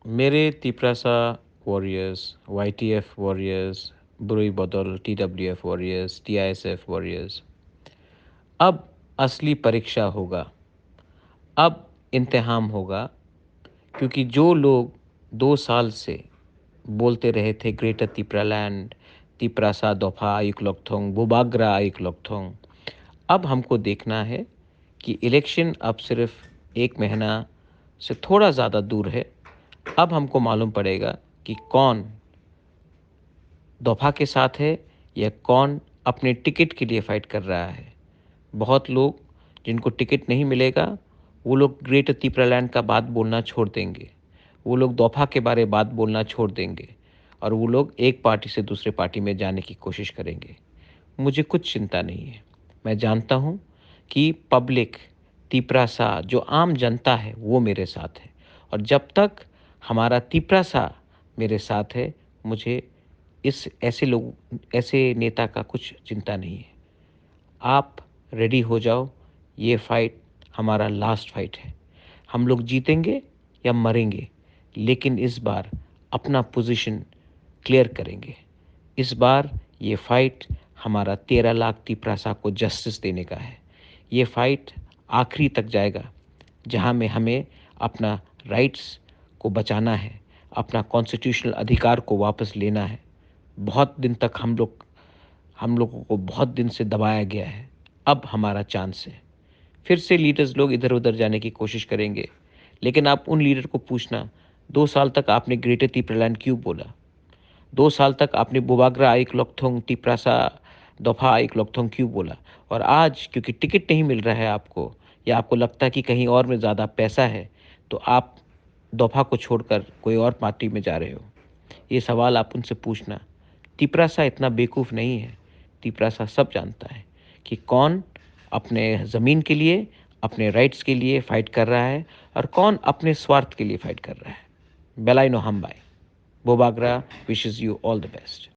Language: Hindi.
मेरे तिप्रासा वॉरियर्स, वाईटीएफ वॉरियर्स, बुरुई बदल, टीडब्ल्यूएफ वॉरियर्स, टीआईएसएफ वॉरियर्स, अब असली परीक्षा होगा। अब इम्तिहान होगा, क्योंकि जो लोग 2 साल से बोलते रहे थे ग्रेटर तिप्रालैंड, तिप्रासा दोफा आयुक लोकथोंग, बुबाग्रा आयुक लोकथोंग, अब हमको देखना है कि इलेक्शन अब सिर्फ 1 महीना से थोड़ा ज़्यादा दूर है। अब हमको मालूम पड़ेगा कि कौन दोफा के साथ है या कौन अपने टिकट के लिए फ़ाइट कर रहा है। बहुत लोग जिनको टिकट नहीं मिलेगा, वो लोग ग्रेटर तिप्रालैंड का बात बोलना छोड़ देंगे, वो लोग दोफा के बारे बात बोलना छोड़ देंगे और वो लोग एक पार्टी से दूसरे पार्टी में जाने की कोशिश करेंगे। मुझे कुछ चिंता नहीं है। मैं जानता हूँ कि पब्लिक, तिप्रासा जो आम जनता है वो मेरे साथ है, और जब तक हमारा तिप्रासा मेरे साथ है, मुझे इस ऐसे नेता का कुछ चिंता नहीं है। आप रेडी हो जाओ, ये फाइट हमारा लास्ट फाइट है। हम लोग जीतेंगे या मरेंगे, लेकिन इस बार अपना पोजीशन क्लियर करेंगे। इस बार ये फाइट हमारा 13 लाख तिप्रासा को जस्टिस देने का है। ये फाइट आखिरी तक जाएगा, जहाँ में हमें अपना राइट्स को बचाना है, अपना कॉन्स्टिट्यूशनल अधिकार को वापस लेना है। बहुत दिन तक हम लोगों को बहुत दिन से दबाया गया है। अब हमारा चांस है। फिर से लीडर्स लोग इधर उधर जाने की कोशिश करेंगे, लेकिन आप उन लीडर को पूछना, 2 साल तक आपने ग्रेटर तिप्रालैंड क्यों बोला? 2 साल तक आपने बुबाग्रा आइक लोकथोंग, तिप्रासा दोफा आइक लोकथोंग क्यों बोला? और आज क्योंकि टिकट नहीं मिल रहा है आपको, या आपको लगता है कि कहीं और में ज़्यादा पैसा है, तो आप दोफा को छोड़कर कोई और पार्टी में जा रहे हो। ये सवाल आप उनसे पूछना। तिपरासा इतना बेवकूफ़ नहीं है। तिपरासा सब जानता है कि कौन अपने ज़मीन के लिए, अपने राइट्स के लिए फ़ाइट कर रहा है और कौन अपने स्वार्थ के लिए फ़ाइट कर रहा है। बेलाइनो हमबाई। बोबाग्रा wishes you all the best.